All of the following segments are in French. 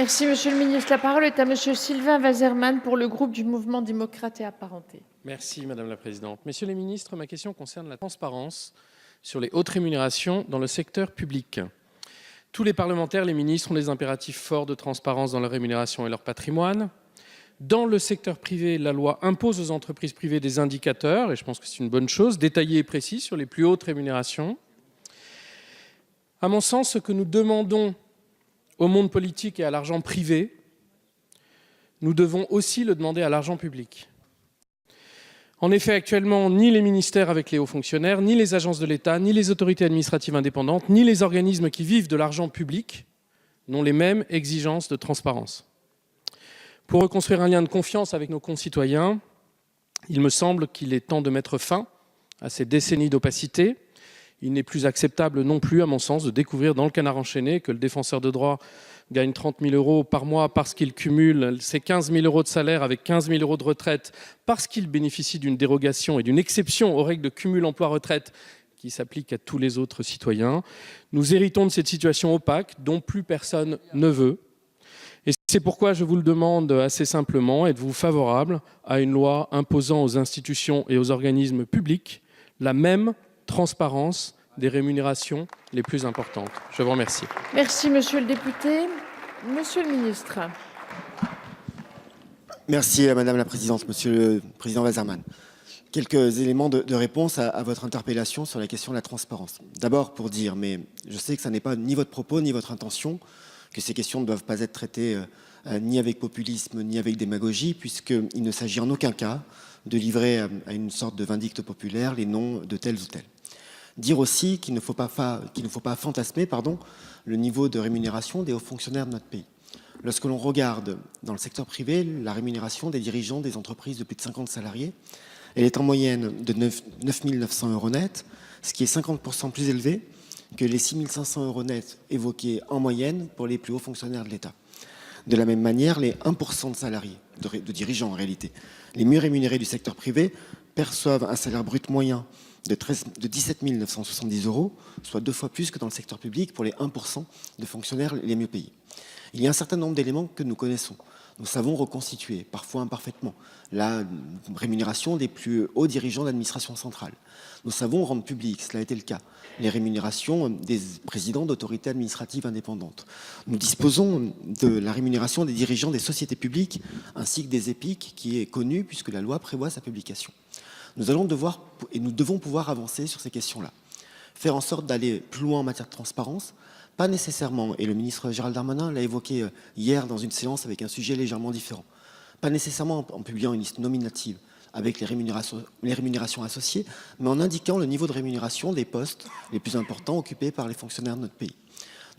Merci, Monsieur le Ministre. La parole est à Monsieur Sylvain Waserman pour le groupe du Mouvement démocrate et apparenté. Merci Madame la Présidente. Messieurs les ministres, ma question concerne la transparence sur les hautes rémunérations dans le secteur public. Tous les parlementaires, les ministres ont des impératifs forts de transparence dans leur rémunération et leur patrimoine. Dans le secteur privé, la loi impose aux entreprises privées des indicateurs, et je pense que c'est une bonne chose, détaillés et précis sur les plus hautes rémunérations. À mon sens, ce que nous demandons au monde politique et à l'argent privé, nous devons aussi le demander à l'argent public. En effet, actuellement, ni les ministères avec les hauts fonctionnaires, ni les agences de l'État, ni les autorités administratives indépendantes, ni les organismes qui vivent de l'argent public n'ont les mêmes exigences de transparence. Pour reconstruire un lien de confiance avec nos concitoyens, il me semble qu'il est temps de mettre fin à ces décennies d'opacité. Il n'est plus acceptable non plus, à mon sens, de découvrir dans le Canard enchaîné que le défenseur de droit gagne 30 000 € par mois parce qu'il cumule ses 15 000 € de salaire avec 15 000 € de retraite, parce qu'il bénéficie d'une dérogation et d'une exception aux règles de cumul emploi-retraite qui s'appliquent à tous les autres citoyens. Nous héritons de cette situation opaque dont plus personne ne veut. Et c'est pourquoi je vous le demande assez simplement, êtes-vous favorable à une loi imposant aux institutions et aux organismes publics la même transparence des rémunérations les plus importantes? Je vous remercie. Merci, Monsieur le député. Monsieur le ministre. Merci Madame la Présidente, Monsieur le Président Waserman. Quelques éléments de réponse à votre interpellation sur la question de la transparence. D'abord pour dire, mais je sais que ça n'est pas ni votre propos ni votre intention, que ces questions ne doivent pas être traitées ni avec populisme ni avec démagogie, puisqu'il ne s'agit en aucun cas de livrer à une sorte de vindicte populaire les noms de tels ou tels. Dire aussi qu'il ne faut pas fantasmer le niveau de rémunération des hauts fonctionnaires de notre pays. Lorsque l'on regarde dans le secteur privé la rémunération des dirigeants des entreprises de plus de 50 salariés, elle est en moyenne de 9 900 € net, ce qui est 50% plus élevé que les 6 500 € net évoqués en moyenne pour les plus hauts fonctionnaires de l'État. De la même manière, les 1% de salariés, de dirigeants en réalité, les mieux rémunérés du secteur privé perçoivent un salaire brut moyen de 17 970 €, soit 2 fois plus que dans le secteur public pour les 1% de fonctionnaires les mieux payés. Il y a un certain nombre d'éléments que nous connaissons. Nous savons reconstituer, parfois imparfaitement, la rémunération des plus hauts dirigeants d'administration centrale. Nous savons rendre public, cela a été le cas, les rémunérations des présidents d'autorités administratives indépendantes. Nous disposons de la rémunération des dirigeants des sociétés publiques, ainsi que des EPIC, qui est connue puisque la loi prévoit sa publication. Nous devons pouvoir avancer sur ces questions-là. Faire en sorte d'aller plus loin en matière de transparence, pas nécessairement, et le ministre Gérald Darmanin l'a évoqué hier dans une séance avec un sujet légèrement différent, pas nécessairement en publiant une liste nominative avec les rémunérations associées, mais en indiquant le niveau de rémunération des postes les plus importants occupés par les fonctionnaires de notre pays.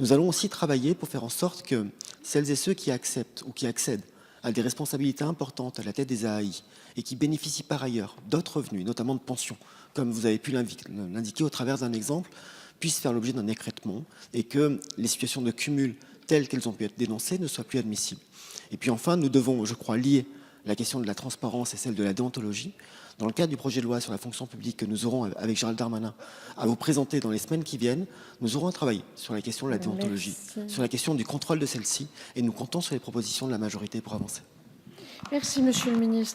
Nous allons aussi travailler pour faire en sorte que celles et ceux qui acceptent ou qui accèdent à des responsabilités importantes à la tête des AAI et qui bénéficient par ailleurs d'autres revenus, notamment de pensions, comme vous avez pu l'indiquer au travers d'un exemple, puissent faire l'objet d'un écrêtement et que les situations de cumul telles qu'elles ont pu être dénoncées ne soient plus admissibles. Et puis enfin, nous devons, je crois, lier la question de la transparence et celle de la déontologie. Dans le cadre du projet de loi sur la fonction publique que nous aurons avec Gérald Darmanin à vous présenter dans les semaines qui viennent, nous aurons à travailler sur la question de la déontologie, sur la question du contrôle de celle-ci, et nous comptons sur les propositions de la majorité pour avancer. Merci, Monsieur le ministre.